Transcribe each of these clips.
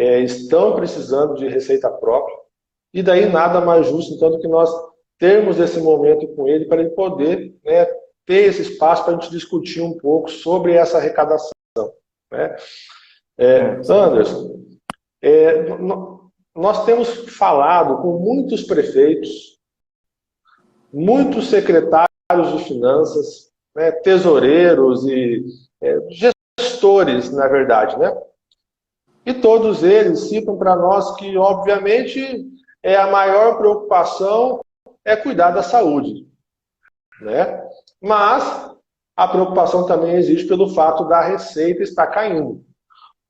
estão precisando de receita própria, e daí nada mais justo, então, do que nós termos esse momento com ele, para ele poder, né, ter esse espaço para a gente discutir um pouco sobre essa arrecadação. Né? Anderson, nós temos falado com muitos prefeitos, muitos secretários de finanças, né, tesoureiros e gestores, na verdade, né? E todos eles citam para nós que, obviamente, a maior preocupação é cuidar da saúde, né? Mas a preocupação também existe pelo fato da receita estar caindo.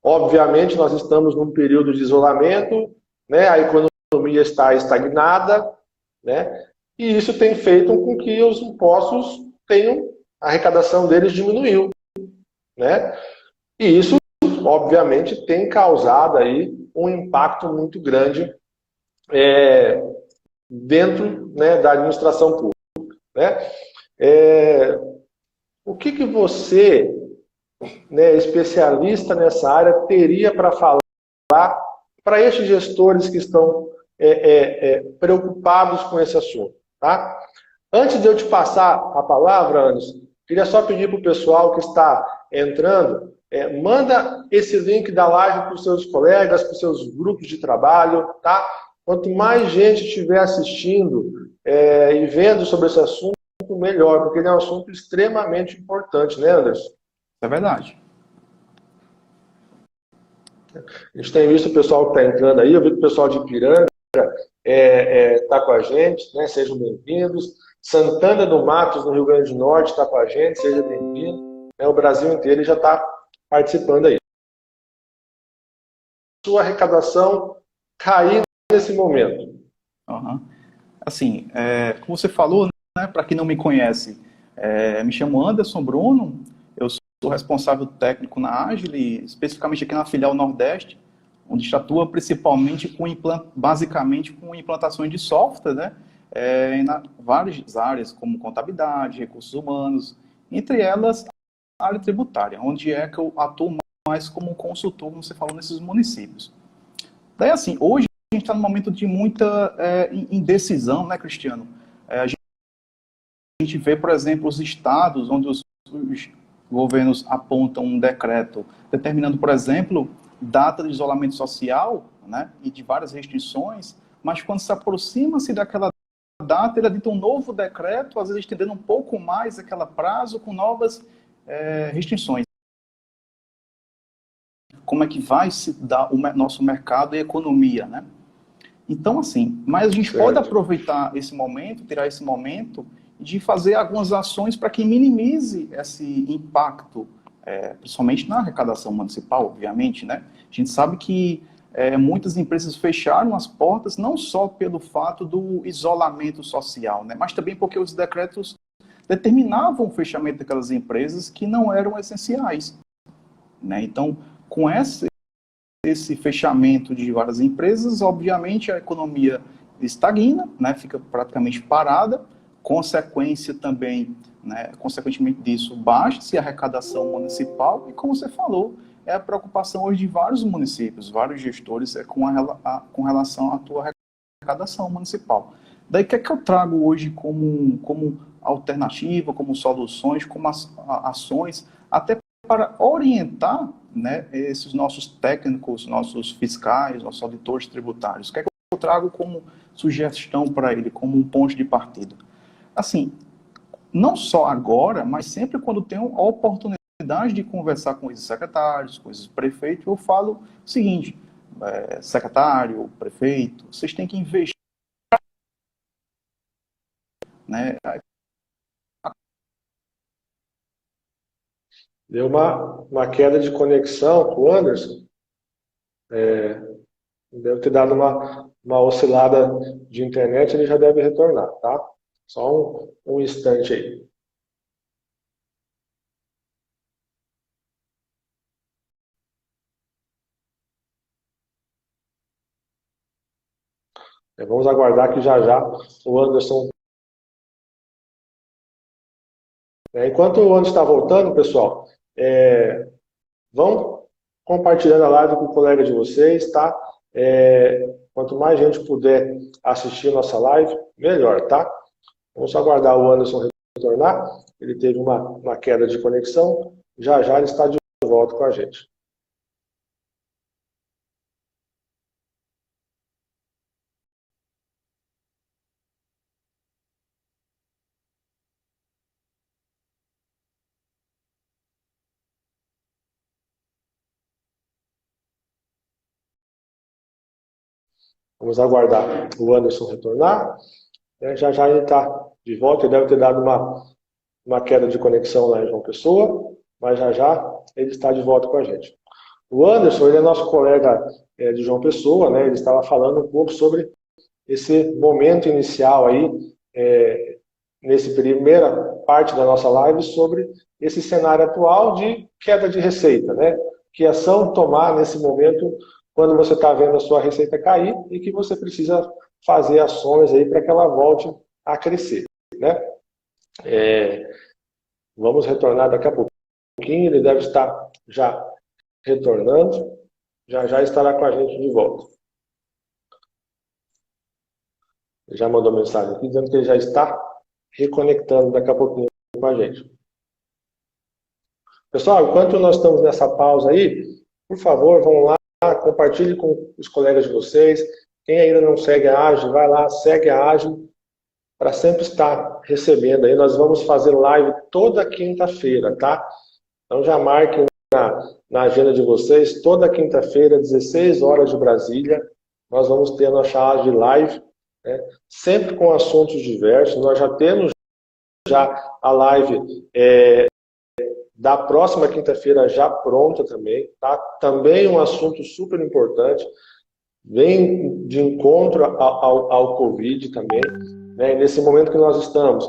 Obviamente, nós estamos num período de isolamento, né? A economia está estagnada, né? E isso tem feito com que os impostos tenham, a arrecadação deles diminuiu, né? E isso, obviamente, tem causado aí um impacto muito grande dentro, né, da administração pública, né? O que você, né, especialista nessa área, teria para falar para estes gestores que estão preocupados com esse assunto? Tá? Antes de eu te passar a palavra, Anderson, queria só pedir para o pessoal que está entrando, manda esse link da live para os seus colegas, para os seus grupos de trabalho, tá? Quanto mais gente estiver assistindo e vendo sobre esse assunto, melhor, porque ele é um assunto extremamente importante, né, Anderson? É verdade. A gente tem visto o pessoal que está entrando aí, eu vi que o pessoal de Ipiranga está com a gente, né? Sejam bem-vindos. Santana do Matos, no Rio Grande do Norte, está com a gente, seja bem-vindo. O Brasil inteiro já está participando aí. Sua arrecadação cair nesse momento. Assim, como você falou, né, para quem não me conhece, me chamo Anderson Bruno, eu sou responsável técnico na Agile, especificamente aqui na filial Nordeste, onde se atua principalmente basicamente com implantações de software, né, em várias áreas, como contabilidade, recursos humanos, entre elas a área tributária, onde que eu atuo mais como consultor, como você falou, nesses municípios. Daí, assim, hoje a gente está num momento de muita indecisão, né, Cristiano? A gente vê, por exemplo, os estados onde os governos apontam um decreto determinando, por exemplo, data de isolamento social, né, e de várias restrições, mas quando se aproxima-se daquela data, ele edita um novo decreto, às vezes estendendo um pouco mais aquele prazo com novas restrições. Como é que vai se dar o nosso mercado e a economia, né? Então, assim, mas a gente pode aproveitar esse momento, tirar esse momento de fazer algumas ações para que minimize esse impacto, principalmente na arrecadação municipal, obviamente, né? A gente sabe que muitas empresas fecharam as portas, não só pelo fato do isolamento social, né? Mas também porque os decretos determinavam o fechamento daquelas empresas que não eram essenciais, né? Então, com esse fechamento de várias empresas, obviamente a economia estagna, né, fica praticamente parada, consequência também, né, consequentemente disso, baixa-se a arrecadação municipal e, como você falou, a preocupação hoje de vários municípios, vários gestores com relação à tua arrecadação municipal. Daí, o que é que eu trago hoje como alternativa, como soluções, como ações, até para orientar, né, esses nossos técnicos, nossos fiscais, nossos auditores tributários? O que é que eu trago como sugestão para ele, como um ponto de partida? Assim, não só agora, mas sempre quando tenho a oportunidade de conversar com esses secretários, com esses prefeitos, eu falo o seguinte: secretário, prefeito, vocês têm que investir, né? Deu uma queda de conexão com o Anderson. Deve ter dado uma oscilada de internet, ele já deve retornar, tá? Só um instante aí. Vamos aguardar que já o Anderson... Enquanto o Anderson está voltando, pessoal, vão compartilhando a live com o colega de vocês, tá? Quanto mais gente puder assistir a nossa live, melhor, tá? Vamos aguardar o Anderson retornar. Ele teve uma queda de conexão. Já já ele está de volta com a gente. Vamos aguardar o Anderson retornar. Já já ele está de volta. Ele deve ter dado uma queda de conexão lá em João Pessoa, mas já já ele está de volta com a gente. O Anderson, ele é nosso colega de João Pessoa, né? Ele estava falando um pouco sobre esse momento inicial aí, nessa primeira parte da nossa live, sobre esse cenário atual de queda de receita, né? Que ação tomar nesse momento quando você está vendo a sua receita cair e que você precisa fazer ações aí para que ela volte a crescer, né? Vamos retornar daqui a pouquinho, ele deve estar já retornando, já estará com a gente de volta. Ele já mandou mensagem aqui dizendo que ele já está reconectando daqui a pouquinho com a gente. Pessoal, enquanto nós estamos nessa pausa aí, por favor, vão lá, compartilhe com os colegas de vocês. Quem ainda não segue a Ágil, vai lá, segue a Ágil, para sempre estar recebendo aí. Nós vamos fazer live toda quinta-feira, tá? Então já marquem na agenda de vocês, toda quinta-feira, 16 horas de Brasília, nós vamos ter a nossa Ágil Live, né? Sempre com assuntos diversos. Nós já temos a live da próxima quinta-feira já pronta também, tá? Também um assunto super importante, vem de encontro ao Covid também, né? Nesse momento que nós estamos,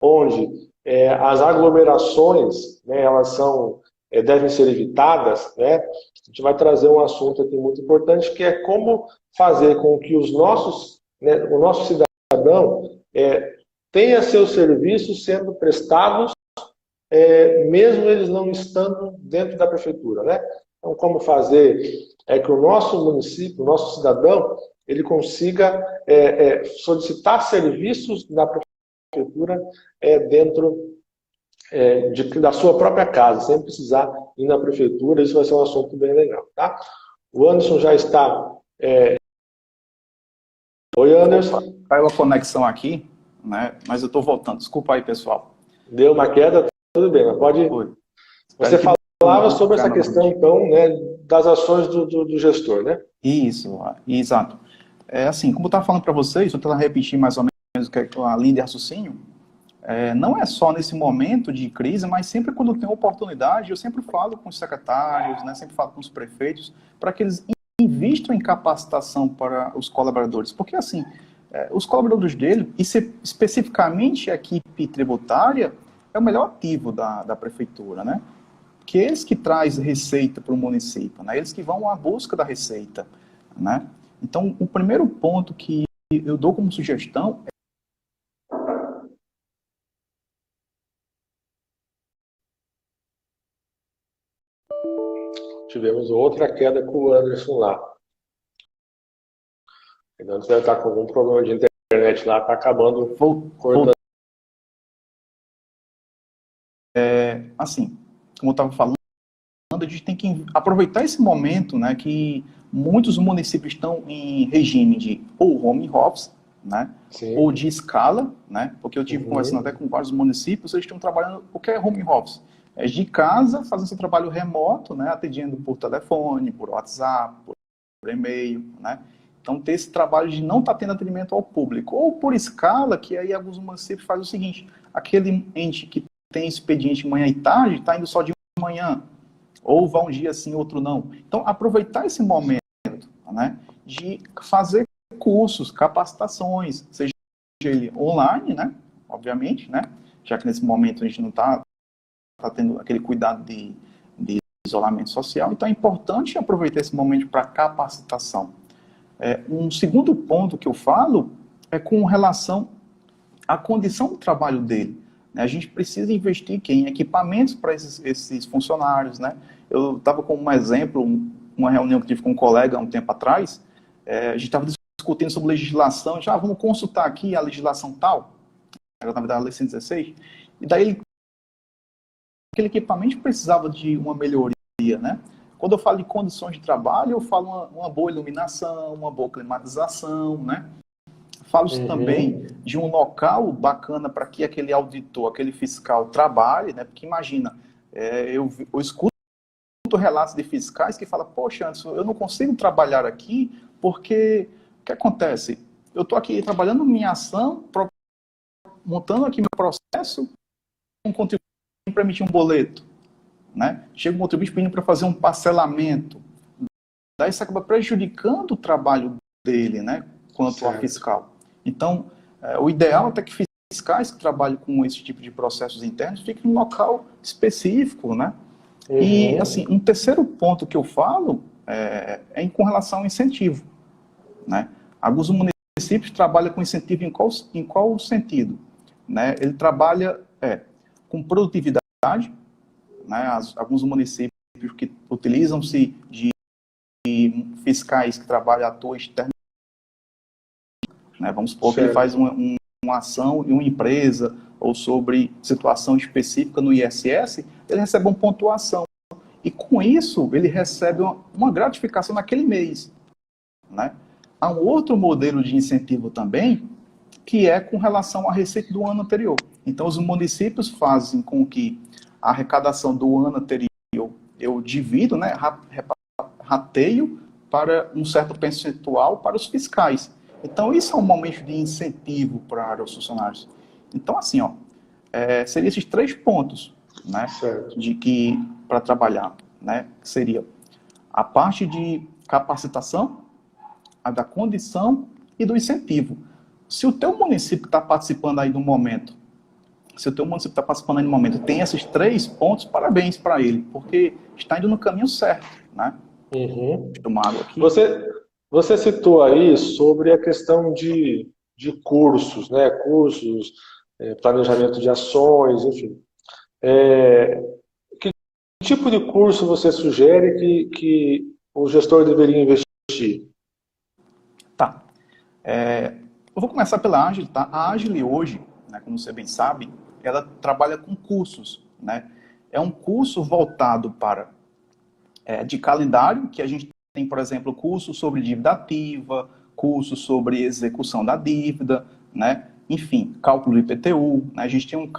onde as aglomerações, né, elas devem ser evitadas, né? A gente vai trazer um assunto aqui muito importante, que é como fazer com que o nosso cidadão tenha seus serviços sendo prestados mesmo eles não estando dentro da prefeitura, né? Então, como fazer que o nosso município, o nosso cidadão, ele consiga solicitar serviços da prefeitura dentro da sua própria casa, sem precisar ir na prefeitura. Isso vai ser um assunto bem legal, tá? O Anderson já está... Oi, Anderson. Caiu a conexão aqui, né? Mas eu estou voltando. Desculpa aí, pessoal. Deu uma queda, tudo bem, mas pode... Você falava sobre essa questão, então, né, das ações do gestor, né? Isso, exato. Assim, como eu estava falando para vocês, eu tentando repetir mais ou menos a linha de raciocínio, não é só nesse momento de crise, mas sempre quando tem oportunidade, eu sempre falo com os secretários, né, sempre falo com os prefeitos, para que eles invistam em capacitação para os colaboradores. Porque, assim, os colaboradores dele, e especificamente a equipe tributária, é o melhor ativo da prefeitura, né? Que eles que trazem receita para o município, né? Eles que vão à busca da receita, né? Então, o primeiro ponto que eu dou como sugestão é... Tivemos outra queda com o Anderson lá. O Anderson deve estar com algum problema de internet lá, está acabando cortando. Assim, como eu estava falando, a gente tem que aproveitar esse momento, né, que muitos municípios estão em regime de ou home office, né, ou de escala, né, porque eu tive conversando até com vários municípios, eles estão trabalhando, o que é home office? É de casa, fazendo seu trabalho remoto, né, atendendo por telefone, por WhatsApp, por e-mail, né. Então, ter esse trabalho de não estar tendo atendimento ao público, ou por escala, que aí alguns municípios fazem o seguinte, aquele ente que tem expediente manhã e tarde, está indo só de manhã, ou vai um dia sim, outro não. Então, aproveitar esse momento, né, de fazer cursos, capacitações, seja ele online, né, obviamente, né, já que nesse momento a gente não está tendo aquele cuidado de isolamento social, então é importante aproveitar esse momento para capacitação. Um segundo ponto que eu falo é com relação à condição do trabalho dele. né? A gente precisa investir em equipamentos para esses funcionários, né? Eu estava com um exemplo, uma reunião que tive com um colega há um tempo atrás, a gente estava discutindo sobre legislação, já vamos consultar aqui a legislação tal, era na verdade a lei 116, e daí aquele equipamento precisava de uma melhoria, né? Quando eu falo de condições de trabalho, eu falo uma boa iluminação, uma boa climatização, né? Falo também de um local bacana para que aquele auditor, aquele fiscal trabalhe, né? Porque imagina, eu escuto relatos de fiscais que falam, poxa, Anderson, eu não consigo trabalhar aqui porque o que acontece? Eu estou aqui trabalhando minha ação, montando aqui meu processo, um contribuinte para emitir um boleto, né? Chega um contribuinte pedindo para fazer um parcelamento, daí isso acaba prejudicando o trabalho dele, né? Quanto a fiscal. Então, o ideal é que fiscais que trabalham com esse tipo de processos internos fiquem em um local específico, né? E, assim, um terceiro ponto que eu falo com relação ao incentivo, né? Alguns municípios trabalham com incentivo em qual sentido? Né? Ele trabalha com produtividade, né? Alguns municípios que utilizam-se de fiscais que trabalham à toa externa, né? Vamos supor que ele faz uma ação em uma empresa ou sobre situação específica no ISS, ele recebe uma pontuação. E com isso, ele recebe uma gratificação naquele mês, né? Há um outro modelo de incentivo também, que é com relação à receita do ano anterior. Então, os municípios fazem com que a arrecadação do ano anterior eu divido, né, rateio para um certo percentual para os fiscais. Então, isso é um momento de incentivo para os funcionários. Então, assim, seriam esses 3 pontos, né, para trabalhar, né, que seria a parte de capacitação, a da condição e do incentivo. Se o teu município está participando aí do momento, tem esses 3 pontos, parabéns para ele, porque está indo no caminho certo, né? Aqui. Você citou aí sobre a questão de cursos, né? Cursos, planejamento de ações, enfim. Que tipo de curso você sugere que o gestor deveria investir? Tá. Eu vou começar pela Agile, tá? A Agile hoje, né, como você bem sabe, ela trabalha com cursos, né? É um curso voltado para de calendário, que a gente tem, por exemplo, curso sobre dívida ativa, curso sobre execução da dívida, né? Enfim, cálculo do IPTU, né? A gente tem um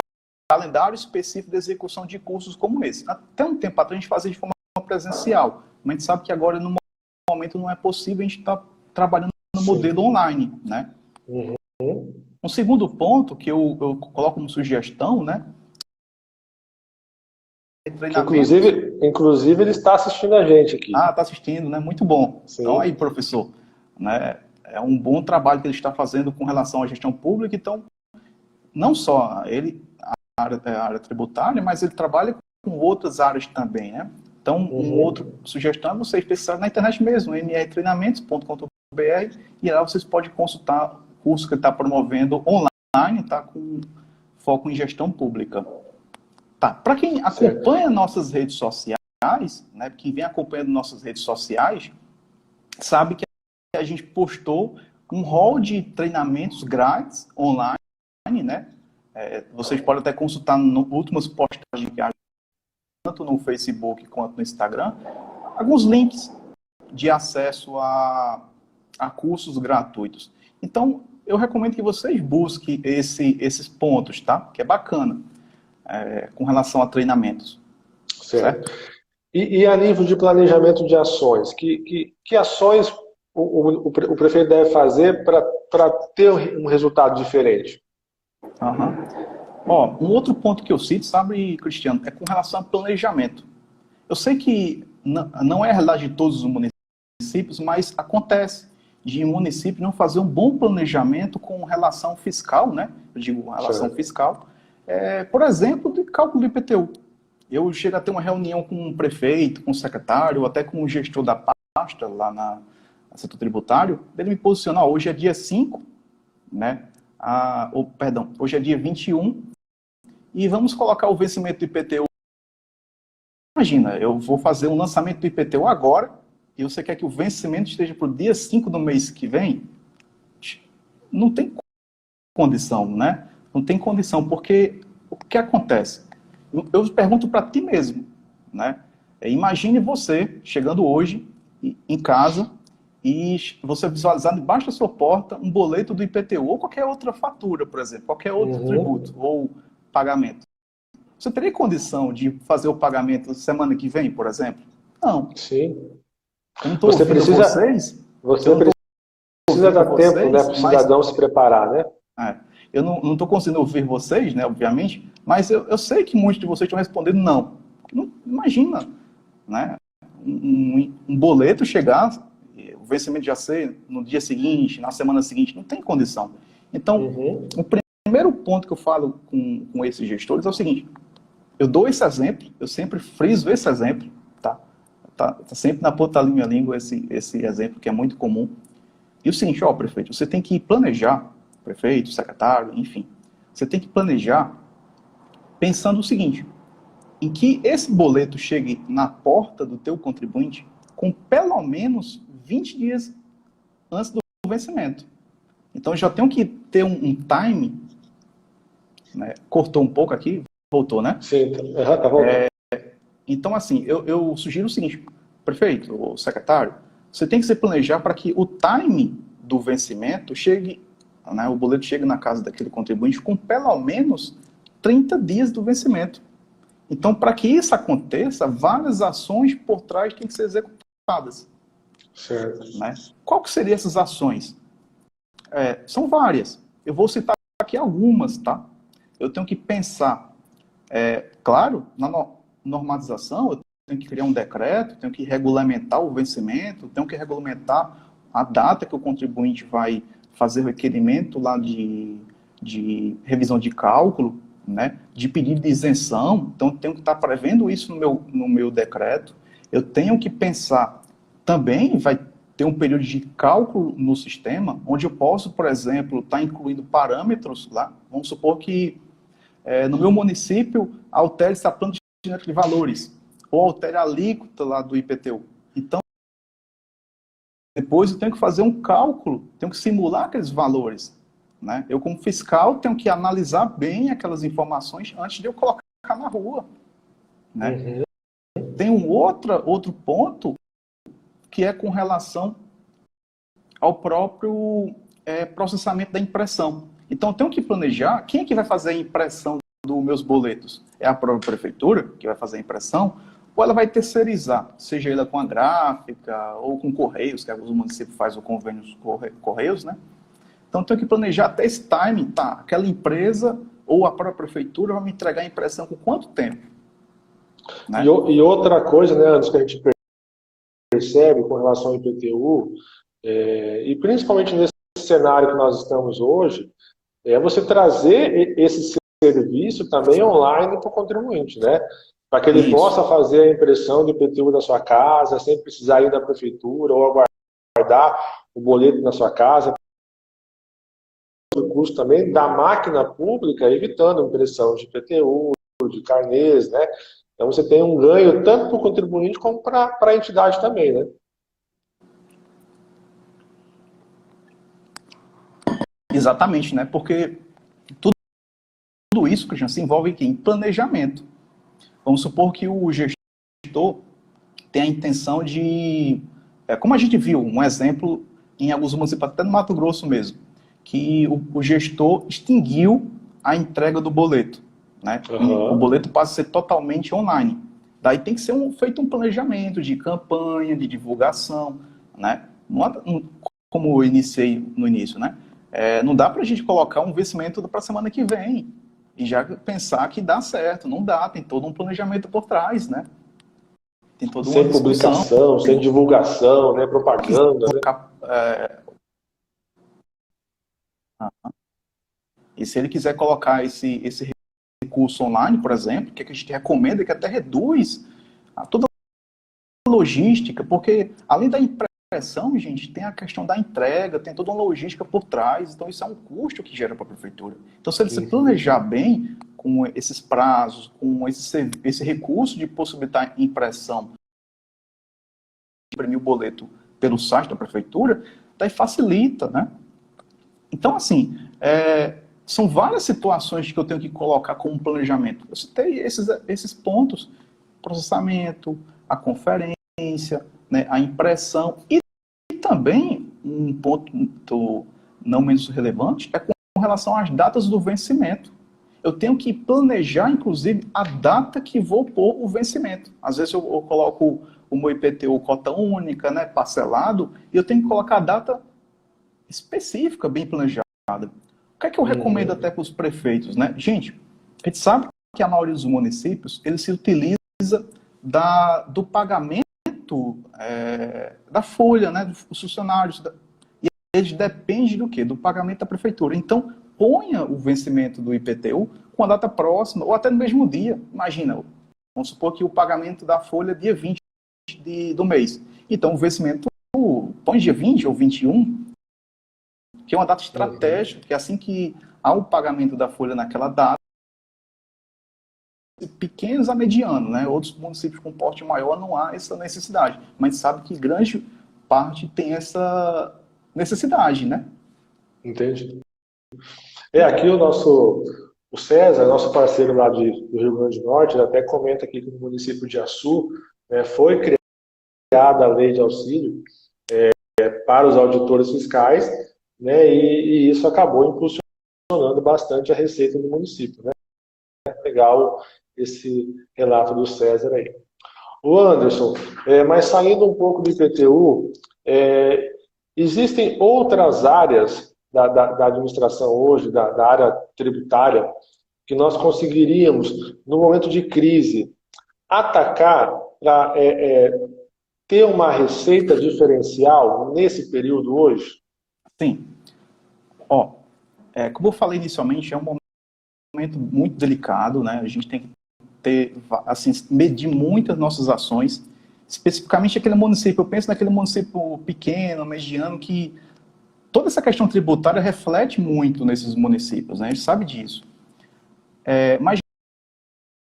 calendário específico de execução de cursos como esse. Até um tempo atrás a gente fazia de forma presencial, mas a gente sabe que agora, no momento, não é possível, a gente está trabalhando no modelo online, né? Um segundo ponto que eu coloco como sugestão, né? Inclusive ele está assistindo a gente aqui. Ah, está assistindo, né? Muito bom. Sim. Então aí, professor, né? É um bom trabalho que ele está fazendo com relação à gestão pública. Então, não só a área tributária, mas ele trabalha com outras áreas também, né? Então, uma outra sugestão é vocês pesquisarem na internet mesmo, mrtreinamentos.com.br, e lá vocês podem consultar o curso que ele está promovendo online, tá? Com foco em gestão pública. Tá. Para quem acompanha nossas redes sociais, né? Quem vem acompanhando nossas redes sociais, sabe que a gente postou um hall de treinamentos grátis online, né? Vocês podem até consultar nas últimas postagens que tanto no Facebook quanto no Instagram, alguns links de acesso a cursos gratuitos. Então, eu recomendo que vocês busquem esses pontos, tá? Que é bacana, com relação a treinamentos. Certo? E a nível de planejamento de ações, que ações o prefeito deve fazer para ter um resultado diferente? Um outro ponto que eu cito, sabe, Cristiano, é com relação ao planejamento. Eu sei que não é a realidade de todos os municípios, mas acontece de um município não fazer um bom planejamento com relação fiscal, né? Eu digo relação fiscal. Por exemplo, de cálculo do IPTU. Eu chego a ter uma reunião com o prefeito, com o secretário, ou até com o gestor da pasta lá na setor tributário, ele me posicionar, hoje é dia 5, né? Hoje é dia 21, e vamos colocar o vencimento do IPTU. Imagina, eu vou fazer um lançamento do IPTU agora, e você quer que o vencimento esteja para o dia 5 do mês que vem? Não tem condição, né? Não tem condição, porque o que acontece? Eu pergunto para ti mesmo, né? Imagine você chegando hoje em casa e você visualizar debaixo da sua porta um boleto do IPTU ou qualquer outra fatura, por exemplo, qualquer outro tributo ou pagamento. Você teria condição de fazer o pagamento semana que vem, por exemplo? Não. Sim. Eu não estou ouvindo vocês. Você precisa dar tempo, né, para o cidadão se preparar, né? Eu não estou conseguindo ouvir vocês, né, obviamente, mas eu sei que muitos de vocês estão respondendo não. Imagina, né, um boleto chegar, o vencimento já ser no dia seguinte, na semana seguinte, não tem condição. Então, o primeiro ponto que eu falo com esses gestores é o seguinte: eu dou esse exemplo, eu sempre friso esse exemplo, tá sempre na ponta da minha língua esse exemplo que é muito comum. E o seguinte, prefeito, você tem que planejar, prefeito, secretário, enfim, você tem que planejar pensando o seguinte: em que esse boleto chegue na porta do teu contribuinte com pelo menos 20 dias antes do vencimento. Então, eu já tenho que ter um time, né? Cortou um pouco aqui, voltou, né? Sim, tá voltando. Então, assim, eu sugiro o seguinte: prefeito, ou secretário, você tem que se planejar para que o time do vencimento chegue, né, o boleto chegue na casa daquele contribuinte com pelo menos 30 dias do vencimento. Então, para que isso aconteça, várias ações por trás têm que ser executadas. Certo. Né? Qual que seriam essas ações? São várias. Eu vou citar aqui algumas, tá? Eu tenho que pensar, claro, na normatização, eu tenho que criar um decreto, tenho que regulamentar o vencimento, tenho que regulamentar a data que o contribuinte vai fazer o requerimento lá de revisão de cálculo, né, de pedido de isenção. Então, eu tenho que estar prevendo isso no meu decreto. Eu tenho que pensar também, vai ter um período de cálculo no sistema, onde eu posso, por exemplo, estar incluindo parâmetros lá. Vamos supor que no meu município altere-se a planta de valores, ou altere a alíquota lá do IPTU. Então, depois eu tenho que fazer um cálculo, tenho que simular aqueles valores. Né? Eu, como fiscal, tenho que analisar bem aquelas informações antes de eu colocar na rua. Né? Tem um outro ponto que é com relação ao próprio processamento da impressão. Então, eu tenho que planejar quem é que vai fazer a impressão dos meus boletos. É a própria prefeitura que vai fazer a impressão, ou ela vai terceirizar, seja ela com a gráfica ou com Correios, que alguns municípios fazem o convênio com Correios, né? Então, tenho que planejar até esse timing, tá? Aquela empresa ou a própria prefeitura vai me entregar a impressão com quanto tempo? Né? E outra coisa, né, antes que a gente percebe com relação ao IPTU, e principalmente nesse cenário que nós estamos hoje, é você trazer esse serviço também online para o contribuinte, né? Para que ele possa fazer a impressão do IPTU da sua casa, sem precisar ir da prefeitura ou aguardar o boleto na sua casa. O custo também da máquina pública, evitando impressão de IPTU, de carnês, né? Então você tem um ganho tanto para o contribuinte como para a entidade também, né? Exatamente, né? Porque tudo isso, Cristian, se envolve em planejamento. Vamos supor que o gestor tem a intenção de... como a gente viu, um exemplo em alguns municípios, até no Mato Grosso mesmo, que o gestor extinguiu a entrega do boleto. Né? O boleto passa a ser totalmente online. Daí tem que ser feito um planejamento de campanha, de divulgação. Né? Como eu iniciei no início, né? Não dá para a gente colocar um vencimento para a semana que vem e já pensar que dá certo. Não dá, tem todo um planejamento por trás, né? Tem toda uma sem publicação, sem divulgação, né? Propaganda. E se ele quiser colocar esse recurso online, por exemplo, que a gente recomenda, que até reduz toda a logística, porque além da impressão, gente, tem a questão da entrega, tem toda uma logística por trás, então isso é um custo que gera para a prefeitura. Então, se ele se planejar bem, com esses prazos, com esse recurso de possibilitar impressão, imprimir o boleto pelo site da prefeitura, daí facilita, né? Então, assim, são várias situações que eu tenho que colocar como planejamento. Eu citei esses pontos: processamento, a conferência, né, a impressão, e também um ponto não menos relevante é com relação às datas do vencimento. Eu tenho que planejar, inclusive, a data que vou pôr o vencimento. Às vezes eu coloco o meu IPTU cota única, né, parcelado, e eu tenho que colocar a data específica, bem planejada. O que é que eu recomendo até para os prefeitos, né? Gente, a gente sabe que a maioria dos municípios, ele se utiliza do pagamento da folha, né, dos funcionários, e eles dependem do quê? Do pagamento da prefeitura. Então, ponha o vencimento do IPTU com a data próxima, ou até no mesmo dia. Imagina, vamos supor que o pagamento da folha é dia 20 do mês. Então, o vencimento põe dia 20 ou 21, que é uma data estratégica, que assim que há o pagamento da folha naquela data, pequenos a mediano, né? Outros municípios com porte maior não há essa necessidade, mas sabe que grande parte tem essa necessidade, né? Entendi. Aqui o César, nosso parceiro lá do Rio Grande do Norte, ele até comenta aqui que no município de Açu, né, foi criada a lei de auxílio para os auditores fiscais, né, e isso acabou impulsionando bastante a receita do município, né? Legal esse relato do César aí. O Anderson, mas saindo um pouco do IPTU, existem outras áreas da administração hoje, da área tributária, que nós conseguiríamos, no momento de crise, atacar para ter uma receita diferencial nesse período hoje? Sim. Como eu falei inicialmente, é um momento muito delicado, né? A gente tem que assim, medir muito as nossas ações, especificamente aquele município. Eu penso naquele município pequeno, mediano, que toda essa questão tributária reflete muito nesses municípios, né? A gente sabe disso. Mas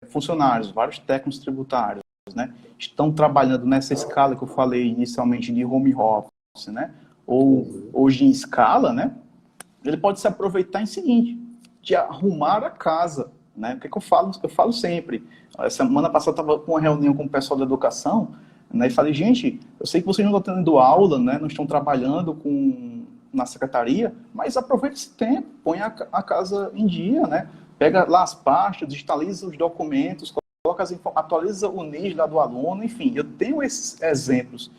funcionários, vários técnicos tributários, né, estão trabalhando nessa escala que eu falei inicialmente de home office, né, ou hoje em escala, né, ele pode se aproveitar em seguinte, de arrumar a casa, né, o que eu falo? Eu falo sempre. Semana passada eu estava com uma reunião com o pessoal da educação, né, e falei, gente, eu sei que vocês não estão tendo aula, né, não estão trabalhando na secretaria, mas aproveita esse tempo, põe a casa em dia, né, pega lá as pastas, digitaliza os documentos, atualiza o NIS lá do aluno, enfim, eu tenho esses exemplos.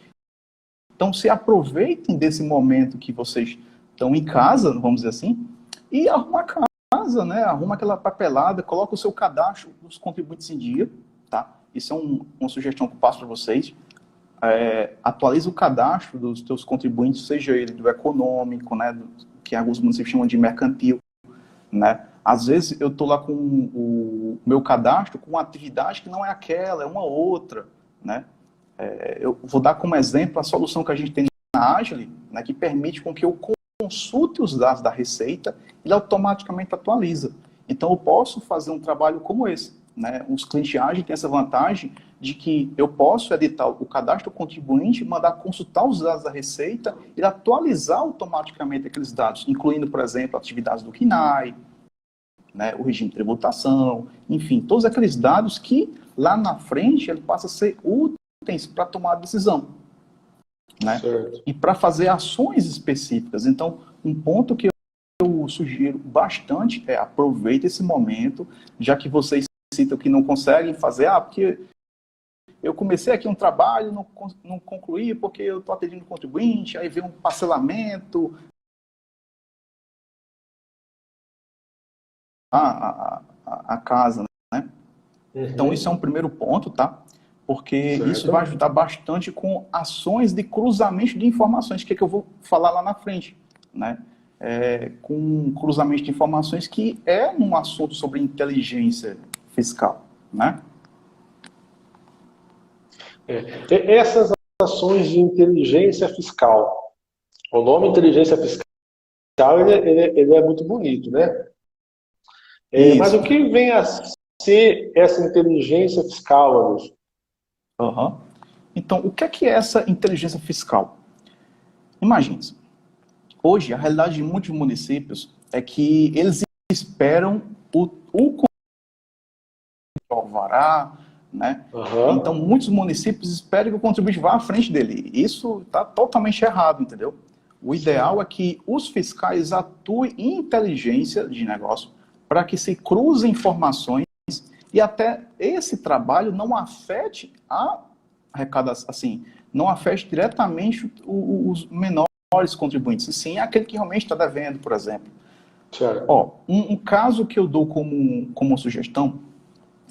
Então, se aproveitem desse momento que vocês estão em casa, vamos dizer assim, e arruma a casa, né? Arruma aquela papelada, coloca o seu cadastro dos contribuintes em dia, tá? Isso é uma sugestão que eu passo para vocês. Atualiza o cadastro dos teus contribuintes, seja ele do econômico, né? Que alguns municípios chamam de mercantil, né? Às vezes eu estou lá com o meu cadastro com uma atividade que não é aquela, é uma outra, né? Eu vou dar como exemplo a solução que a gente tem na Agile, né, que permite com que eu consulte os dados da Receita e ele automaticamente atualiza. Então eu posso fazer um trabalho como esse, né? Os clientes Agile têm essa vantagem de que eu posso editar o cadastro do contribuinte, mandar consultar os dados da Receita e atualizar automaticamente aqueles dados, incluindo, por exemplo, atividades do CNAE, né, o regime de tributação, enfim, todos aqueles dados que lá na frente ele passa a ser úteis para tomar a decisão, né? E para fazer ações específicas. Então, um ponto que eu sugiro bastante é aproveite esse momento, já que vocês citam que não conseguem fazer, porque eu comecei aqui um trabalho, não concluí porque eu estou atendendo o contribuinte, aí vem um parcelamento, a casa, né? Então, isso é um primeiro ponto, tá? Porque isso vai ajudar bastante com ações de cruzamento de informações, que é que eu vou falar lá na frente, né? Com cruzamento de informações, que é um assunto sobre inteligência fiscal, né? Essas ações de inteligência fiscal, o nome inteligência fiscal, ele é muito bonito, né? Mas o que vem a ser essa inteligência fiscal, Anderson? Uhum. Então, o que é essa inteligência fiscal? Imagine, hoje a realidade de muitos municípios é que eles esperam o alvará, né? Uhum. Então, muitos municípios esperam que o contribuinte vá à frente dele. Isso está totalmente errado, entendeu? O ideal é que os fiscais atuem em inteligência de negócio para que se cruzem informações e até esse trabalho não afete a arrecadação, assim, não afete diretamente os menores contribuintes, e sim aquele que realmente está devendo, por exemplo. Um caso que eu dou como sugestão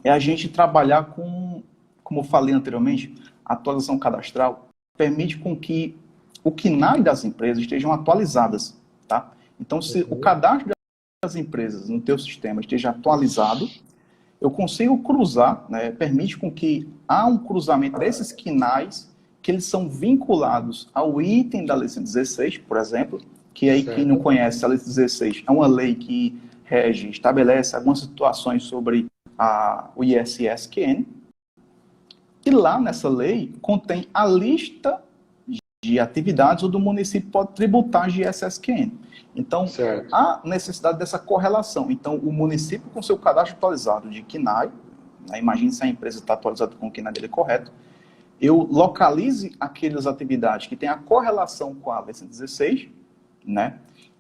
é a gente trabalhar com, como eu falei anteriormente, a atualização cadastral permite com que o KNAI das empresas estejam atualizadas, tá? Então, se o cadastro das empresas no teu sistema esteja atualizado, eu consigo cruzar, né, permite com que há um cruzamento desses KNAIs, que eles são vinculados ao item da Lei 116, por exemplo, que aí quem não conhece, a Lei 116 é uma lei que rege, estabelece algumas situações sobre o ISSQN, e lá nessa lei contém a lista de atividades onde o município pode tributar de ISSQN. Então, há necessidade dessa correlação. Então, o município com seu cadastro atualizado de KNAI, né, imagine se a empresa está atualizada com o KNAI dele correto, eu localize aquelas atividades que têm a correlação com a Lei 116, né?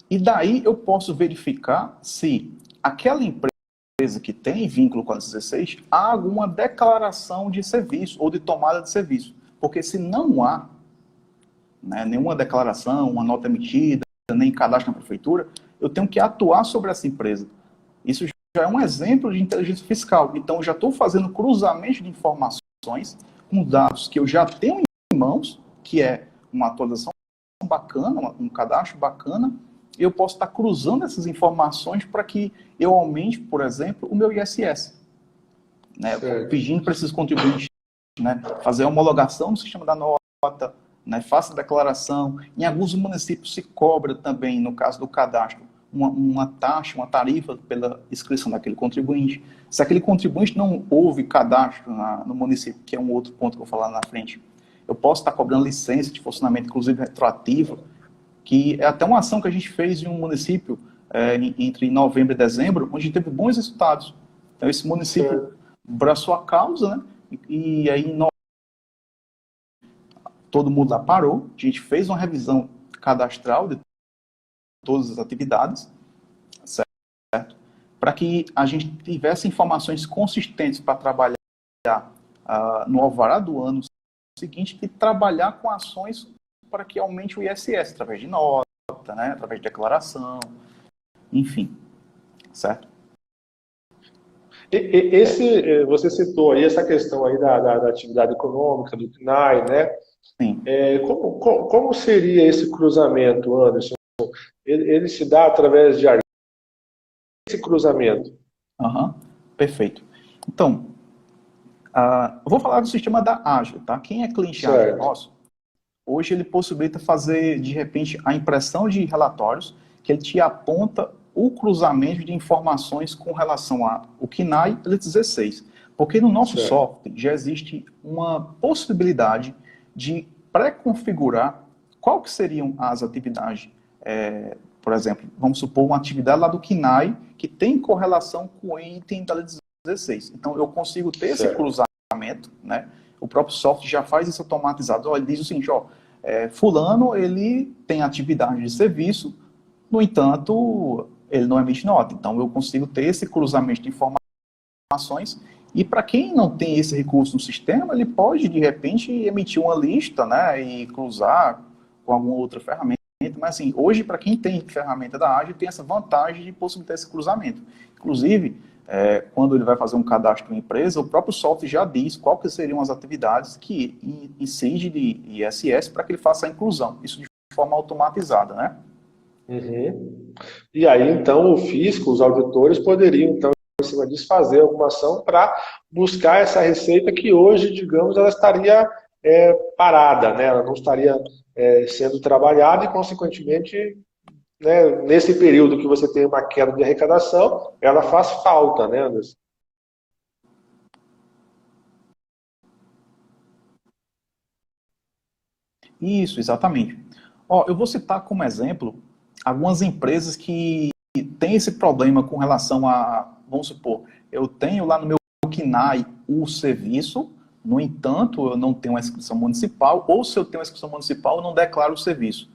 E daí eu posso verificar se aquela empresa que tem vínculo com a 16 há alguma declaração de serviço ou de tomada de serviço. Porque se não há, né, nenhuma declaração, uma nota emitida, nem cadastro na prefeitura, eu tenho que atuar sobre essa empresa. Isso já é um exemplo de inteligência fiscal. Então, eu já estou fazendo cruzamento de informações com dados que eu já tenho em mãos, que é uma atualização bacana, um cadastro bacana, e eu posso estar cruzando essas informações para que eu aumente, por exemplo, o meu ISS. Né? Pedindo para esses contribuintes, né, fazer a homologação no sistema da nota, né, faça a declaração. Em alguns municípios se cobra também, no caso do cadastro, uma taxa, uma tarifa pela inscrição daquele contribuinte. Se aquele contribuinte não houve cadastro no município, que é um outro ponto que eu vou falar na frente, eu posso estar cobrando licença de funcionamento, inclusive retroativa, que é até uma ação que a gente fez em um município entre novembro e dezembro, onde teve bons resultados. Então, esse município abraçou a causa, né? E aí todo mundo lá parou, a gente fez uma revisão cadastral de todas as atividades, certo? Para que a gente tivesse informações consistentes para trabalhar no alvará do ano seguinte e trabalhar com ações para que aumente o ISS, através de nota, né, através de declaração, enfim, certo? Você citou aí essa questão aí da atividade econômica, do PNAE, né? Sim. Como seria esse cruzamento, Anderson? Ele se dá através de esse cruzamento? Perfeito. Então, eu vou falar do sistema da Ágil, tá? Quem é cliente Ágil nosso, hoje ele possibilita fazer, de repente, a impressão de relatórios, que ele te aponta o cruzamento de informações com relação ao KNAI e 16. Porque no nosso software já existe uma possibilidade de pré-configurar qual que seriam as atividades. Por exemplo, vamos supor uma atividade lá do KNAI que tem correlação com o item da Lei 16. Então, eu consigo ter esse cruzamento, né? O próprio software já faz isso automatizado. Ele diz o seguinte, fulano, ele tem atividade de serviço, no entanto, ele não emite nota. Então, eu consigo ter esse cruzamento de informações. E para quem não tem esse recurso no sistema, ele pode, de repente, emitir uma lista, né, e cruzar com alguma outra ferramenta. Mas, assim, hoje, para quem tem ferramenta da Ágil, tem essa vantagem de possibilitar esse cruzamento. Inclusive, quando ele vai fazer um cadastro em empresa, o próprio software já diz qual que seriam as atividades que incidem de ISS para que ele faça a inclusão. Isso de forma automatizada, né? E aí, então, o fisco, os auditores poderiam, então, em cima disso, fazer alguma ação para buscar essa receita que hoje, digamos, ela estaria parada, né? Ela não estaria sendo trabalhada e, consequentemente, né, nesse período que você tem uma queda de arrecadação, ela faz falta, né, Anderson? Isso, exatamente. Ó, eu vou citar como exemplo algumas empresas que têm esse problema com relação a, vamos supor, eu tenho lá no meu KNAI o serviço, no entanto, eu não tenho uma inscrição municipal, ou se eu tenho uma inscrição municipal, eu não declaro o serviço.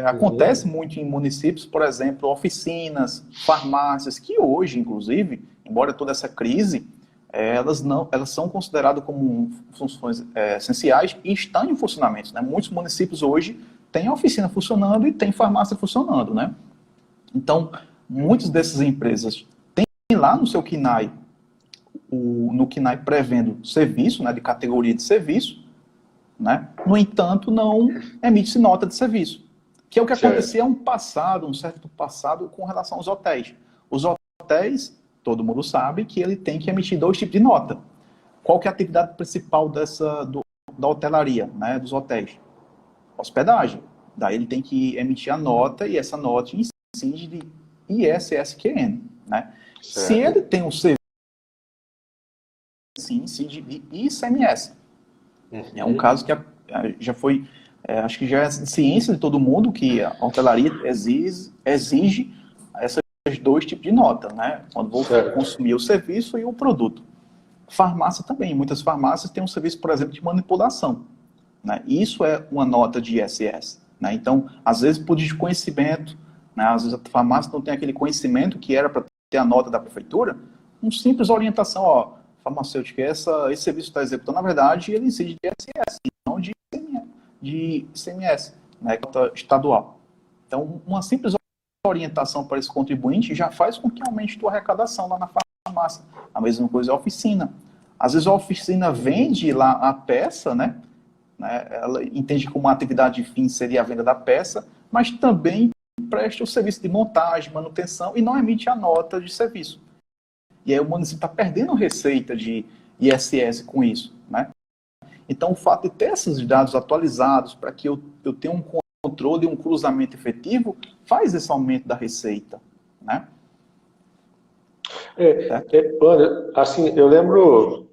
Acontece muito em municípios, por exemplo, oficinas, farmácias, que hoje, inclusive, embora toda essa crise, elas são consideradas como funções essenciais e estão em funcionamento, né? Muitos municípios hoje têm oficina funcionando e têm farmácia funcionando, né? Então, muitas dessas empresas têm lá no seu KNAI, no KNAI prevendo serviço, né, de categoria de serviço, né? No entanto, não emite-se nota de serviço, que é o que acontecia um certo passado com relação aos hotéis. Os hotéis, todo mundo sabe que ele tem que emitir dois tipos de nota. Qual que é a atividade principal da hotelaria, né, dos hotéis? Hospedagem. Daí ele tem que emitir a nota e essa nota incide de ISSQN, né? Se ele tem um serviço, incide de ICMS. É um caso que já foi, acho que já é ciência de todo mundo que a hotelaria exige esses dois tipos de nota, né? Quando vou consumir o serviço e o produto. Farmácia também. Muitas farmácias têm um serviço, por exemplo, de manipulação, né? Isso é uma nota de ISS, né? Então, às vezes, por desconhecimento, né? Às vezes a farmácia não tem aquele conhecimento que era para ter a nota da prefeitura, uma simples orientação, ó, farmacêutica, esse serviço está executando, na verdade, ele incide de ISS, não de ICMS, né, estadual. Então, uma simples orientação para esse contribuinte já faz com que aumente a tua arrecadação lá na farmácia. A mesma coisa é a oficina. Às vezes a oficina vende lá a peça, né? Ela entende como uma atividade de fim seria a venda da peça, mas também presta o serviço de montagem, manutenção e não emite a nota de serviço. E aí o município está perdendo receita de ISS com isso, né? Então, o fato de ter esses dados atualizados para que eu tenha um controle e um cruzamento efetivo faz esse aumento da receita, né? Assim, eu lembro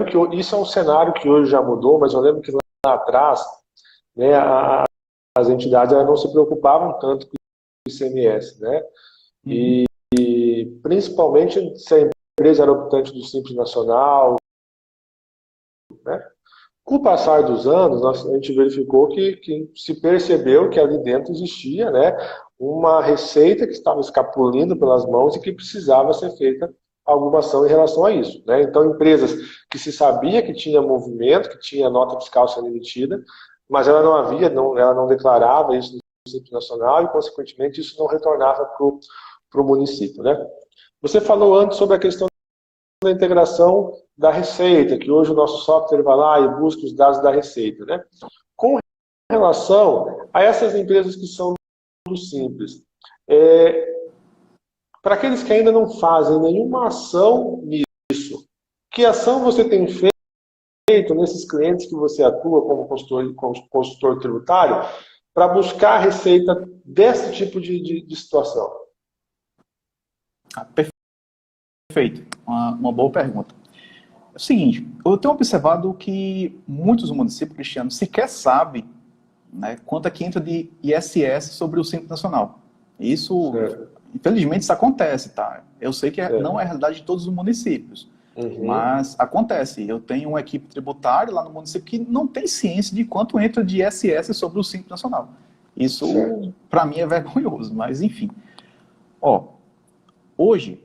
que isso é um cenário que hoje já mudou, mas eu lembro que lá atrás, né, as entidades não se preocupavam tanto com o ICMS, né? E principalmente se a empresa era optante do Simples Nacional, né? Com o passar dos anos, a gente verificou que se percebeu que ali dentro existia, né, uma receita que estava escapulindo pelas mãos e que precisava ser feita alguma ação em relação a isso, né? Então, empresas que se sabia que tinha movimento, que tinha nota fiscal sendo emitida, mas ela não declarava isso no Simples Nacional e, consequentemente, isso não retornava para o município, né? Você falou antes sobre a questão da integração da Receita, que hoje o nosso software vai lá e busca os dados da Receita, né? Com relação a essas empresas que são do Simples, para aqueles que ainda não fazem nenhuma ação nisso, que ação você tem feito nesses clientes que você atua como consultor tributário para buscar a receita desse tipo de situação? Perfeito. Uma boa pergunta. É o seguinte, eu tenho observado que muitos municípios cristianos sequer sabem, né, quanto é que entra de ISS sobre o Simples Nacional. Isso, infelizmente, isso acontece, tá? Eu sei que não é a realidade de todos os municípios, mas acontece. Eu tenho uma equipe tributária lá no município que não tem ciência de quanto entra de ISS sobre o Simples Nacional. Isso, para mim, é vergonhoso, mas enfim. Ó, hoje,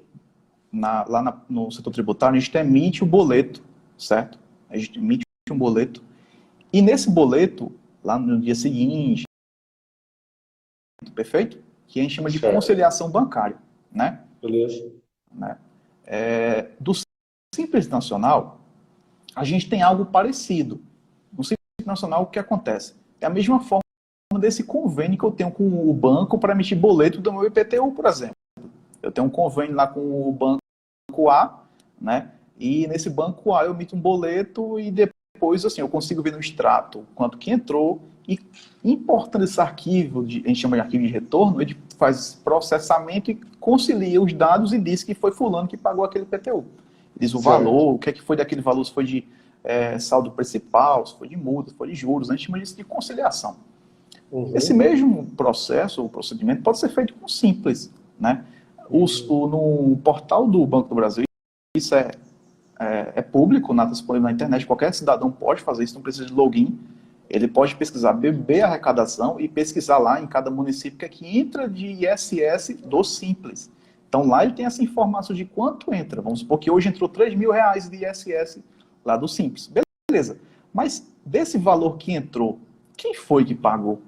no setor tributário, a gente emite o boleto, certo? A gente emite um boleto. E nesse boleto, lá no dia seguinte, perfeito? Que a gente chama de conciliação bancária, né? Beleza. Né? Do Simples Nacional, a gente tem algo parecido. No Simples Nacional, o que acontece? É a mesma forma desse convênio que eu tenho com o banco para emitir boleto do meu IPTU, por exemplo. Eu tenho um convênio lá com o banco A, né? E nesse banco A eu emito um boleto e depois, assim, eu consigo ver no extrato quanto que entrou E importando esse arquivo, a gente chama de arquivo de retorno, ele faz processamento e concilia os dados e diz que foi fulano que pagou aquele PTU. Diz o valor, o que é que foi daquele valor, se foi de saldo principal, se foi de multa, se foi de juros, a gente chama disso de conciliação. Esse mesmo processo, ou procedimento, pode ser feito com simples, né? No portal do Banco do Brasil, isso é público, nada disponível na internet, qualquer cidadão pode fazer isso, não precisa de login. Ele pode pesquisar BB arrecadação e pesquisar lá em cada município que é que entra de ISS do Simples. Então lá ele tem essa informação de quanto entra. Vamos supor que hoje entrou R$ 3.000 de ISS lá do Simples. Beleza. Mas desse valor que entrou, quem foi que pagou?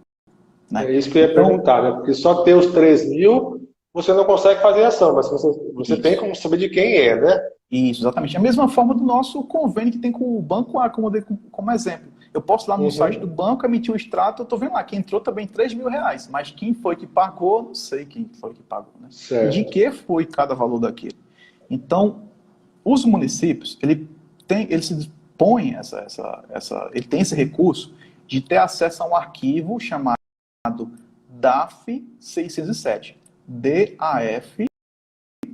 Né? É isso que eu ia perguntar, né? Porque só ter os 3.000, você não consegue fazer ação, mas você tem como saber de quem é, né? Isso, exatamente. A mesma forma do nosso convênio que tem com o Banco A, como eu dei como exemplo. Eu posso ir lá no site do banco, emitir o extrato, eu estou vendo lá que entrou também R$ 3.000, mas quem foi que pagou, não sei quem foi que pagou. Né? De que foi cada valor daquilo. Então, os municípios, ele se dispõe, ele tem esse recurso de ter acesso a um arquivo chamado DAF 607, DAF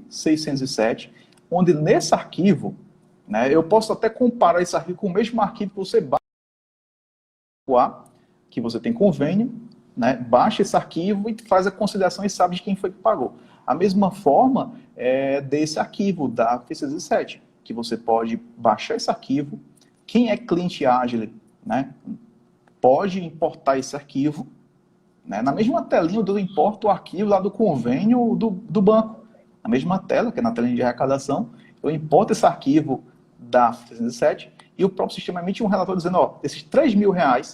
607, onde nesse arquivo, né, eu posso até comparar esse arquivo com o mesmo arquivo que você baixa, que você tem convênio, né, baixa esse arquivo e faz a conciliação e sabe de quem foi que pagou. A mesma forma desse arquivo DAF 607, que você pode baixar esse arquivo, quem é cliente ágil, né, pode importar esse arquivo, né, na mesma telinha eu importo o arquivo lá do convênio do banco. Na mesma tela, que é na telinha de arrecadação, eu importo esse arquivo da 307 e o próprio sistema emite um relatório dizendo, ó, esses R$ 3.000,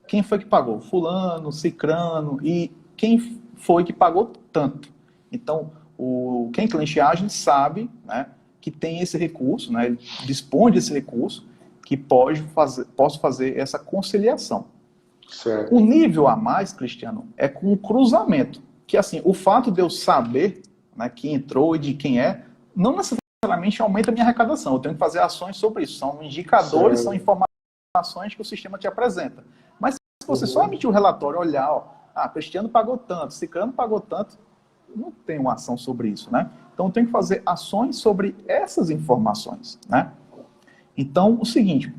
quem foi que pagou? Fulano, cicrano, e quem foi que pagou tanto. Então, quem é cliente ágil sabe, né, que tem esse recurso, né, ele dispõe desse recurso, que posso fazer essa conciliação. Certo. O nível a mais, Cristiano, é com o cruzamento. Que assim, o fato de eu saber, né, quem entrou e de quem é, não necessariamente aumenta a minha arrecadação. Eu tenho que fazer ações sobre isso. São indicadores, são informações que o sistema te apresenta. Mas se você só emitir o relatório, olhar, ó, Cristiano pagou tanto, Ciclano pagou tanto, não tem uma ação sobre isso, né? Então eu tenho que fazer ações sobre essas informações, né? Então, o seguinte,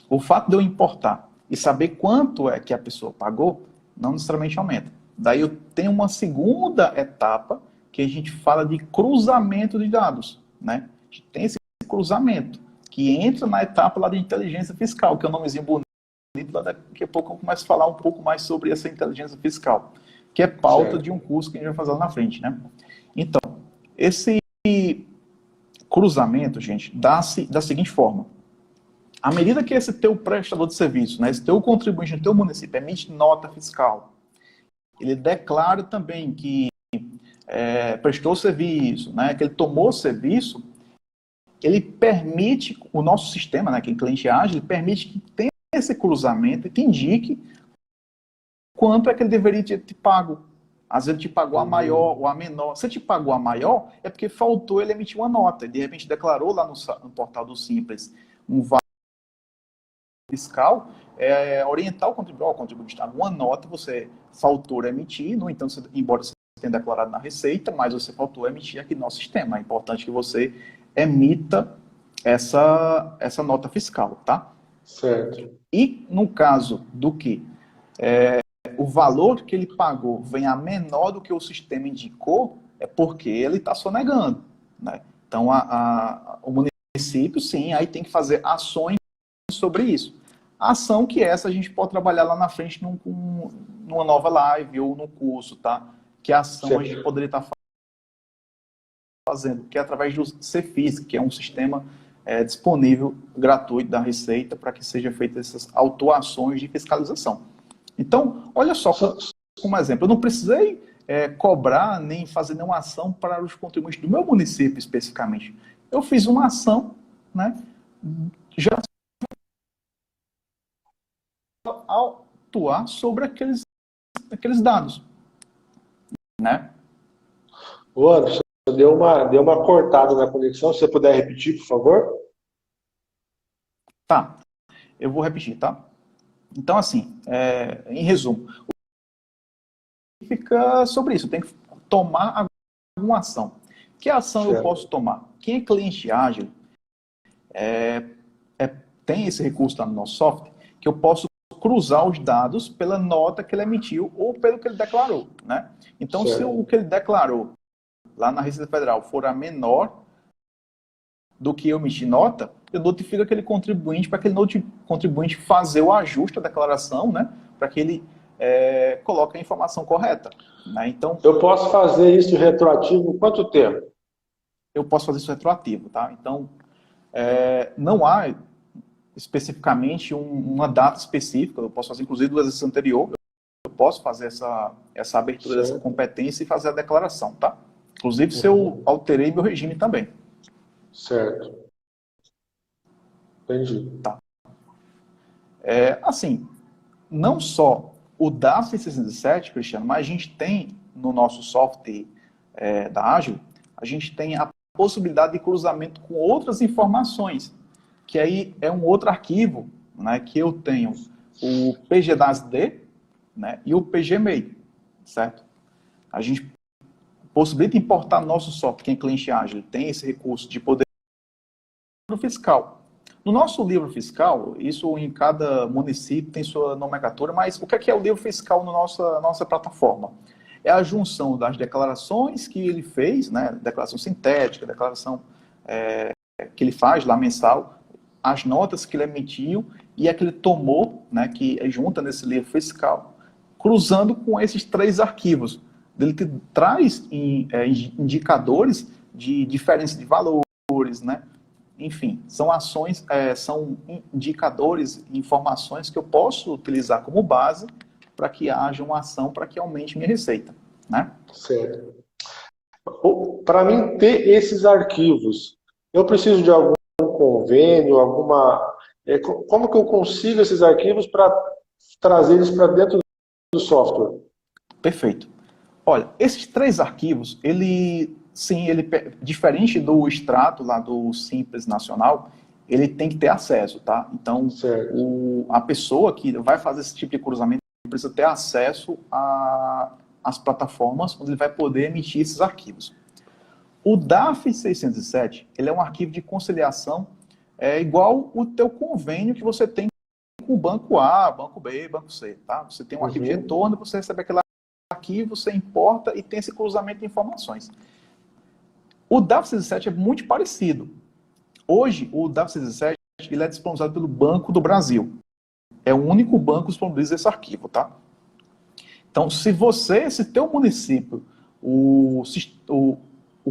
o fato de eu importar e saber quanto é que a pessoa pagou, não necessariamente aumenta. Daí eu tenho uma segunda etapa, que a gente fala de cruzamento de dados, né? A gente tem esse cruzamento, que entra na etapa lá de inteligência fiscal, que é um nomezinho bonito, daqui a pouco eu começo a falar um pouco mais sobre essa inteligência fiscal, que é pauta de um curso que a gente vai fazer lá na frente, né? Então, esse cruzamento, gente, dá-se da seguinte forma. À medida que esse teu prestador de serviço, né, esse teu contribuinte no teu município emite nota fiscal, ele declara também que prestou serviço, né, que ele tomou serviço, ele permite, o nosso sistema, né, que é cliente ágil, ele permite que tenha esse cruzamento e te indique quanto é que ele deveria ter te pago. Às vezes ele te pagou a maior ou a menor. Se ele te pagou a maior, é porque faltou ele emitir uma nota. Ele de repente declarou lá no portal do Simples um valor fiscal, orientar o contribuinte está uma nota, você faltou emitir, no entanto, embora você tenha declarado na Receita, mas você faltou emitir aqui no nosso sistema. É importante que você emita essa nota fiscal, tá? Certo. E no caso do que o valor que ele pagou venha menor do que o sistema indicou, é porque ele está sonegando, né? Então, o município, sim, aí tem que fazer ações sobre isso. A ação que essa a gente pode trabalhar lá na frente numa nova live ou no curso, tá? Que a ação a gente poderia estar fazendo, que é através do Cefis, que é um sistema disponível, gratuito da Receita, para que sejam feitas essas autuações de fiscalização. Então, olha só, como exemplo, eu não precisei cobrar nem fazer nenhuma ação para os contribuintes do meu município especificamente. Eu fiz uma ação, né, já autuar sobre aqueles dados, né? Ô, Anderson, deu uma cortada na conexão. Se você puder repetir, por favor. Tá, eu vou repetir, tá? Então, assim, em resumo, fica sobre isso. Eu tenho que tomar alguma ação. Que ação eu posso tomar? Quem é cliente ágil tem esse recurso lá no nosso software, que eu posso cruzar os dados pela nota que ele emitiu ou pelo que ele declarou, né? Então, se o que ele declarou lá na Receita Federal for a menor do que eu emiti nota, eu notifico aquele contribuinte para aquele contribuinte fazer o ajuste da declaração, né? Para que ele coloque a informação correta. Né? Então, eu posso fazer isso retroativo quanto tempo? Eu posso fazer isso retroativo, tá? Então, não há especificamente uma data específica, eu posso fazer inclusive do exercício anterior, eu posso fazer essa abertura dessa competência e fazer a declaração, tá? Inclusive se eu alterei meu regime também. Certo. Entendi. Tá. Assim, não só o DAF 607, Cristiano, mas a gente tem no nosso software da Ágil, a gente tem a possibilidade de cruzamento com outras informações, que aí é um outro arquivo, né, que eu tenho o PGDASD, né, e o PGMEI, certo? A gente possibilita importar no nosso software, quem é cliente ágil, tem esse recurso de poder fiscal. No nosso livro fiscal, isso em cada município tem sua nomenclatura, mas o que é o livro fiscal na nossa plataforma? É a junção das declarações que ele fez, né, declaração sintética, declaração que ele faz lá mensal, as notas que ele emitiu e a que ele tomou, né, que é junta nesse livro fiscal, cruzando com esses três arquivos. Ele que traz indicadores de diferença de valores, né? Enfim, são ações, são indicadores, informações que eu posso utilizar como base para que haja uma ação para que aumente minha receita, né? Certo. Para mim ter esses arquivos, eu preciso de algum convênio, como que eu consigo esses arquivos para trazer eles para dentro do software? Perfeito. Olha, esses três arquivos, diferente do extrato lá do Simples Nacional, ele tem que ter acesso, tá? Então, a pessoa que vai fazer esse tipo de cruzamento precisa ter acesso às plataformas onde ele vai poder emitir esses arquivos. O DAF 607, ele é um arquivo de conciliação igual o teu convênio que você tem com o banco A, banco B, banco C, tá? Você tem um arquivo de retorno, você recebe aquele arquivo, você importa e tem esse cruzamento de informações. O DAF 607 é muito parecido. Hoje, o DAF 607 ele é disponibilizado pelo Banco do Brasil. É o único banco que disponibiliza esse arquivo, tá? Então, se teu município, o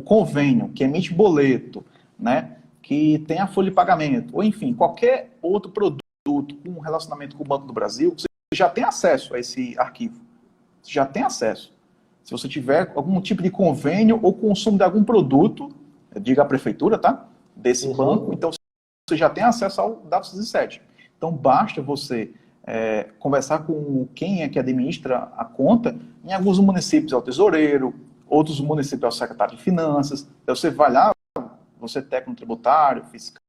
convênio que emite boleto, né, que tem a folha de pagamento, ou enfim, qualquer outro produto com relacionamento com o Banco do Brasil, você já tem acesso a esse arquivo. Você já tem acesso. Se você tiver algum tipo de convênio ou consumo de algum produto, diga a prefeitura, tá? Desse banco, então você já tem acesso ao DAF 607. Então basta você conversar com quem é que administra a conta. Em alguns municípios é o tesoureiro, outros municípios é o secretário de finanças. Então você vai lá, você é técnico tributário, fiscal,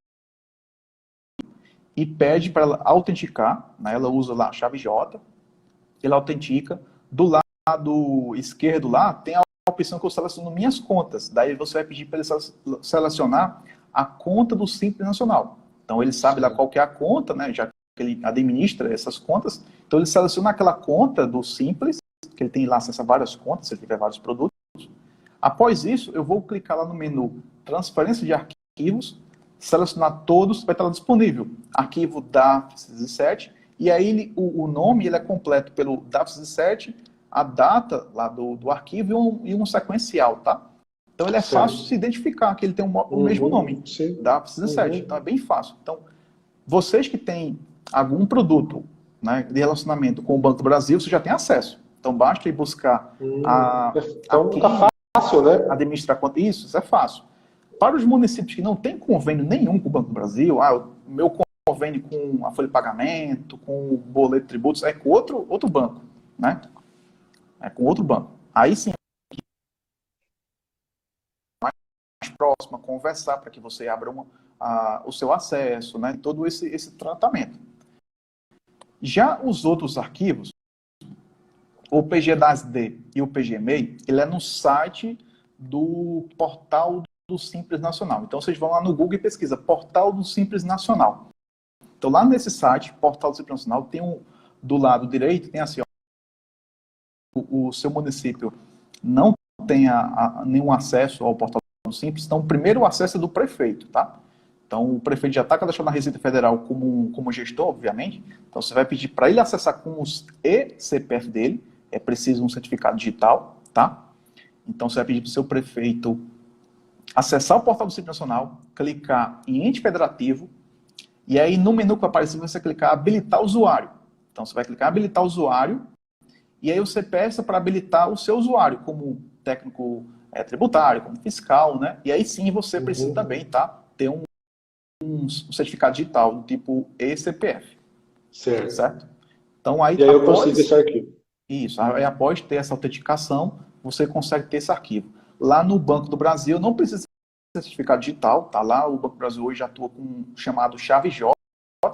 e pede para ela autenticar, né? Ela usa lá a chave J, ele autentica. Do lado esquerdo lá, tem a opção que eu seleciono minhas contas. Daí você vai pedir para ele selecionar a conta do Simples Nacional. Então ele sabe lá qual que é a conta, né? Já que ele administra essas contas. Então ele seleciona aquela conta do Simples, que ele tem lá acesso a várias contas, se ele tiver vários produtos. Após isso, eu vou clicar lá no menu Transferência de Arquivos, selecionar todos, vai estar lá disponível. Arquivo DAF 607, e aí o nome ele é completo pelo DAF 607, a data lá do arquivo e um sequencial, tá? Então ele é fácil de se identificar, que ele tem o mesmo nome, DAF 607. Então é bem fácil. Então, vocês que têm algum produto, né, de relacionamento com o Banco do Brasil, você já tem acesso. Então basta ir buscar então fica fácil, né? Administrar conta. Isso é fácil. Para os municípios que não têm convênio nenhum com o Banco do Brasil, o meu convênio com a folha de pagamento, com o boleto de tributos, é com outro banco, né? É com outro banco. Aí sim, mais próximo, conversar para que você abra o seu acesso, né? Todo esse tratamento. Já os outros arquivos, o PGDAS-D e o PGMEI, ele é no site do portal do Simples Nacional. Então, vocês vão lá no Google e pesquisa Portal do Simples Nacional. Então, lá nesse site, Portal do Simples Nacional, tem do lado direito, tem assim, ó, o seu município não tem nenhum acesso ao Portal do Simples, então, o primeiro acesso é do prefeito, tá? Então, o prefeito já está cadastrado na Receita Federal como gestor, obviamente. Então, você vai pedir para ele acessar com os e-CPF dele. É preciso um certificado digital, tá? Então, você vai pedir para o seu prefeito acessar o portal do Simples Nacional, clicar em ente federativo, e aí no menu que vai aparecer, você clicar em habilitar usuário. Então, você vai clicar em habilitar usuário, e aí você peça para habilitar o seu usuário, como técnico tributário, como fiscal, né? E aí sim você precisa também, tá? Ter um certificado digital do tipo e-CPF. Certo? Então, aí, e aí eu consigo esse arquivo. Isso. Aí, após ter essa autenticação, você consegue ter esse arquivo. Lá no Banco do Brasil, não precisa ser certificado digital, tá lá. O Banco do Brasil hoje atua com um chamado chave J,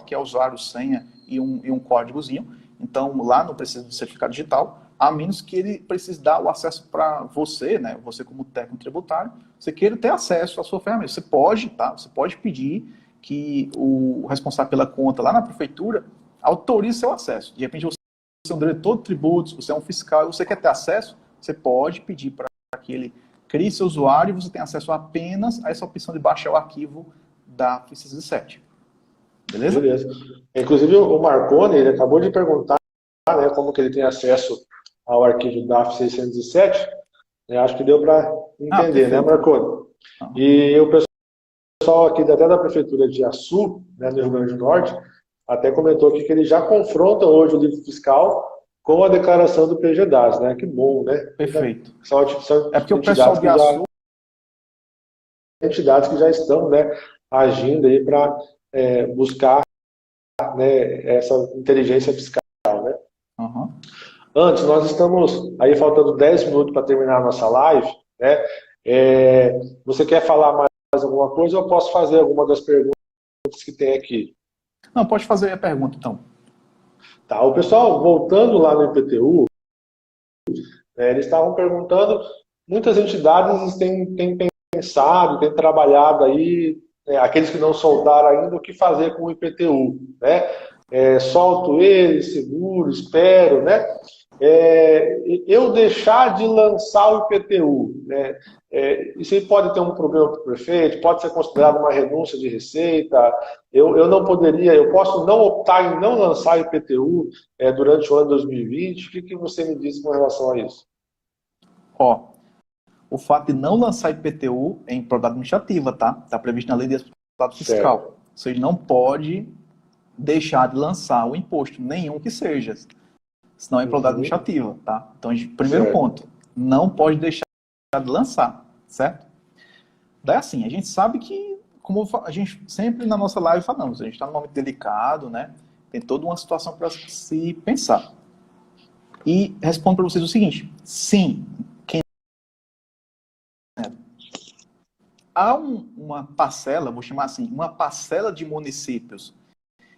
que é usuário, senha e um códigozinho. Então, lá não precisa de certificado digital, a menos que ele precise dar o acesso para você, né? Você como técnico tributário, você queira ter acesso à sua ferramenta. Você pode, tá? Você pode pedir que o responsável pela conta lá na prefeitura autorize seu acesso. De repente, você é um diretor de tributos, você é um fiscal e você quer ter acesso, você pode pedir para que ele crie seu usuário e você tem acesso apenas a essa opção de baixar o arquivo da FIS 607. Beleza? Beleza. Inclusive, o Marconi, ele acabou de perguntar, né, como que ele tem acesso ao arquivo DAF 607. Eu acho que deu para entender, né, Marconi? E o pessoal aqui até da Prefeitura de Açu, né, no Rio Grande do Norte, até comentou aqui que ele já confronta hoje o livro fiscal com a declaração do PGDAS, né? Que bom, né? Perfeito. São é porque o pessoal de Açu... entidades que já estão, né, agindo aí para buscar, né, essa inteligência fiscal, né? Uhum. Antes, nós estamos aí faltando 10 minutos para terminar a nossa live, né? Você quer falar mais alguma coisa ou eu posso fazer alguma das perguntas que tem aqui? Não, pode fazer a pergunta, então. Tá, o pessoal, voltando lá no IPTU, eles estavam perguntando, muitas entidades têm pensado, têm trabalhado aí, aqueles que não soltaram ainda, o que fazer com o IPTU, né? Solto ele, seguro, espero, né? Eu deixar de lançar o IPTU, né? Isso aí pode ter um problema para o prefeito, pode ser considerado uma renúncia de receita. Eu posso não optar em não lançar o IPTU durante o ano 2020. O que você me diz com relação a isso? O fato de não lançar IPTU é improbidade administrativa, tá? Está previsto na lei de responsabilidade fiscal. Certo. Você não pode deixar de lançar o imposto, nenhum que seja, senão é improbidade administrativa, tá? Então, primeiro ponto, não pode deixar de lançar, certo? Daí assim, a gente sabe que, como a gente sempre na nossa live falamos, a gente está num momento delicado, né? Tem toda uma situação para se pensar. E respondo para vocês o seguinte, sim, há uma parcela, vou chamar assim, uma parcela de municípios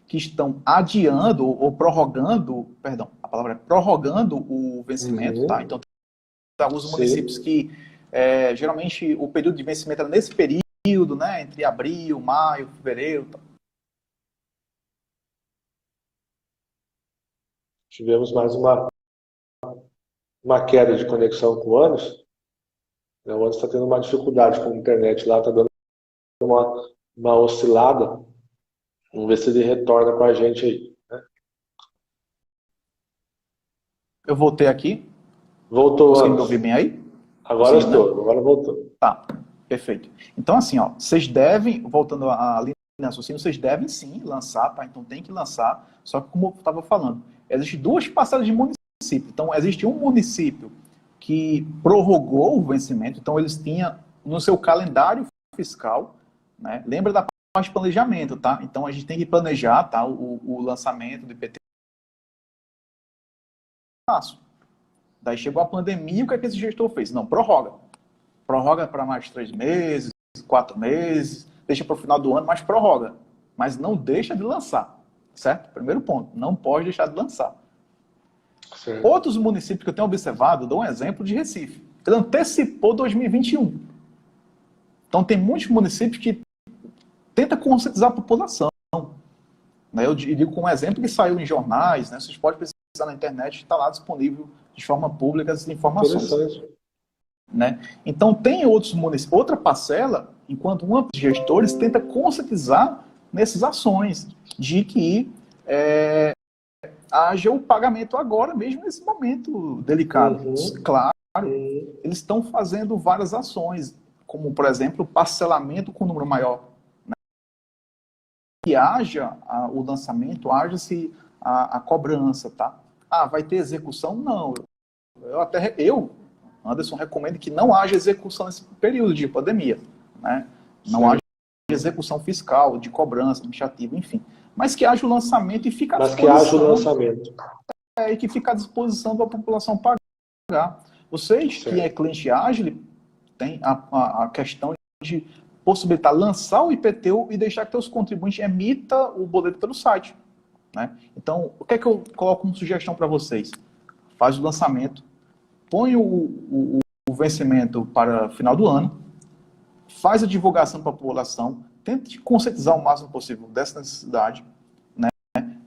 que estão adiando ou prorrogando, perdão, a palavra é prorrogando o vencimento, tá? Então, tem alguns municípios que, geralmente, o período de vencimento era nesse período, né? Entre abril, maio, fevereiro. Tá? Tivemos mais uma queda de conexão com o Anos. O Anos está tendo uma dificuldade com a internet lá, está dando uma oscilada. Vamos ver se ele retorna com a gente aí. Né? Eu voltei aqui. Voltou. Você me ouvir bem aí? Agora estou, né? Agora voltou. Tá, perfeito. Então, assim, ó, vocês devem, voltando à linha de raciocínio, vocês devem sim lançar, tá? Então tem que lançar, só que como eu estava falando, existem duas parcelas de município. Então, existe um município que prorrogou o vencimento, então eles tinham no seu calendário fiscal, né? Lembra da parte de planejamento, tá? Então a gente tem que planejar, tá? O lançamento do IPTU. Daí chegou a pandemia, o que é que esse gestor fez? Não, prorroga. Prorroga para mais 3 meses, 4 meses, deixa para o final do ano, mas prorroga. Mas não deixa de lançar. certo? Primeiro ponto, não pode deixar de lançar. Certo. Outros municípios que eu tenho observado, dou um exemplo de Recife. Ele antecipou 2021. Então, tem muitos municípios que tentam conscientizar a população. Né? Eu digo como exemplo que saiu em jornais, né? Vocês podem pesquisar na internet, está lá disponível de forma pública essas informações. Interessante. Né? Então, tem outros municípios, outra parcela, enquanto um dos gestores tenta conscientizar nessas ações de que haja o pagamento agora, mesmo nesse momento delicado. Uhum. Claro, Uhum. eles estão fazendo várias ações, como, por exemplo, parcelamento com número maior. Né? Que haja o lançamento, haja-se a cobrança, tá? Ah, vai ter execução? Não. Eu, Anderson, recomendo que não haja execução nesse período de pandemia, né? Não haja execução fiscal, de cobrança, administrativa, enfim. Mas que haja o lançamento e fica à Mas que haja o disposição. lançamento. E que fica à disposição da população pagar. Vocês, Certo. que é cliente ágil, tem a questão de possibilitar lançar o IPTU e deixar que os contribuintes emita o boleto pelo site. Né? Então, o que é que eu coloco como sugestão para vocês? Faz o lançamento, põe o vencimento para final do ano, faz a divulgação para a população, tente conscientizar o máximo possível dessa necessidade, né?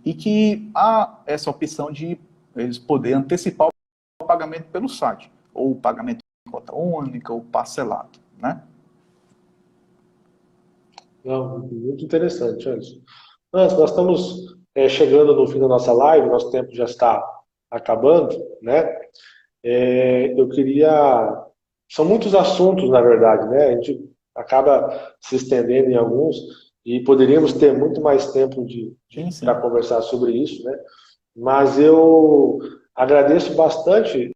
E que há essa opção de eles poderem antecipar o pagamento pelo site, ou o pagamento em conta única, ou parcelado, né? Não, muito interessante, Anderson. Anderson, nós estamos chegando no fim da nossa live, nosso tempo já está acabando, né? Eu queria... São muitos assuntos, na verdade, né? A gente acaba se estendendo em alguns e poderíamos ter muito mais tempo para conversar sobre isso, né? Mas eu agradeço bastante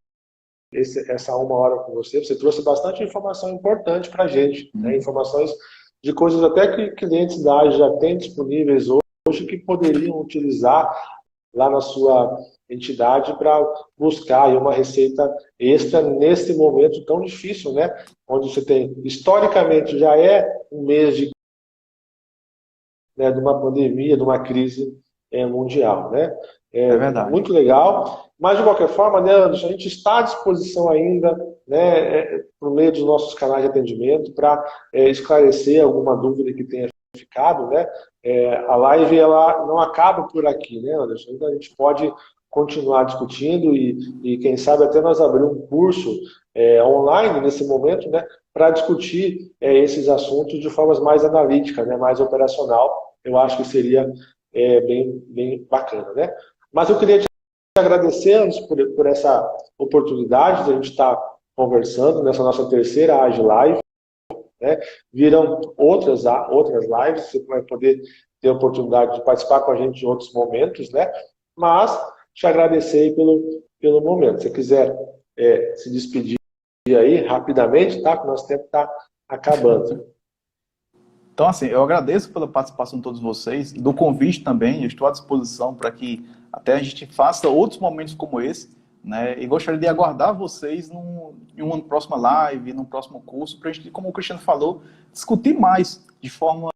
essa uma hora com você. Você trouxe bastante informação importante para a gente, né? Informações de coisas até que clientes da área já têm disponíveis hoje que poderiam utilizar lá na sua entidade para buscar aí uma receita extra nesse momento tão difícil, né? Onde você tem, historicamente, já é um mês de uma pandemia, de uma crise mundial, né? É verdade. Muito legal, mas de qualquer forma, né, Anderson, a gente está à disposição ainda, né, por meio dos nossos canais de atendimento, para esclarecer alguma dúvida que tenha ficado, né? A live ela não acaba por aqui, né, Anderson? Ainda a gente pode continuar discutindo e quem sabe até nós abrir um curso online nesse momento, né, para discutir esses assuntos de formas mais analíticas, né, mais operacional. Eu acho que seria bem bacana, né? Mas eu queria te agradecer, Anderson, por essa oportunidade de a gente estar conversando nessa nossa terceira Age Live, né? Virão outras lives, você vai poder ter a oportunidade de participar com a gente em outros momentos, né? Mas te agradecer aí pelo momento. Se você quiser se despedir aí rapidamente, tá? Que o nosso tempo está acabando. Então, assim, eu agradeço pela participação de todos vocês, do convite também, eu estou à disposição para que até a gente faça outros momentos como esse, né? E gostaria de aguardar vocês em uma próxima live, num próximo curso, para a gente, como o Cristiano falou, discutir mais de forma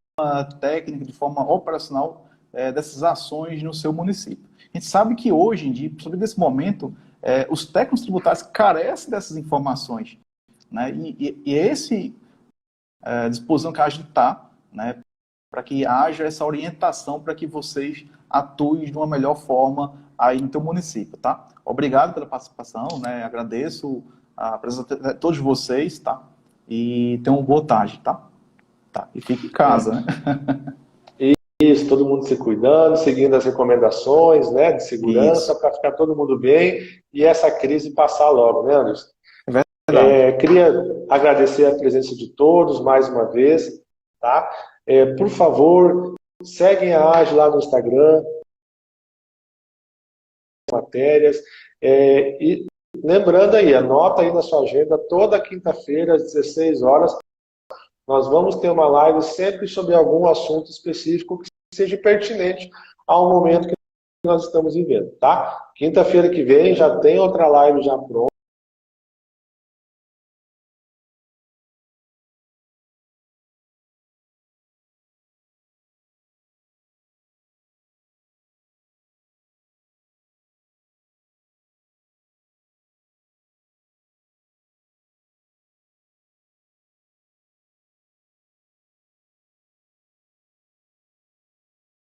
técnica, de forma operacional, dessas ações no seu município. A gente sabe que hoje em dia, principalmente nesse momento, os técnicos tributários carecem dessas informações, né? E esse disposição que a gente está, né, para que haja essa orientação para que vocês atuem de uma melhor forma aí no teu município, tá? Obrigado pela participação, né? Agradeço a presença de todos vocês, tá? E tenham uma boa tarde, tá? Tá. E fique em casa, né? Isso, todo mundo se cuidando, seguindo as recomendações, né, de segurança, para ficar todo mundo bem e essa crise passar logo, né, Anderson? É verdade. Queria agradecer a presença de todos mais uma vez, tá? Por favor, seguem a AGE lá no Instagram, matérias, e lembrando aí, anota aí na sua agenda, toda quinta-feira às 16 horas, nós vamos ter uma live sempre sobre algum assunto específico que seja pertinente ao momento que nós estamos vivendo, tá? Quinta-feira que vem já tem outra live já pronta.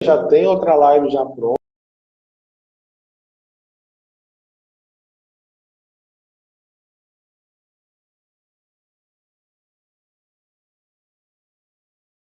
já tem outra live já pronta.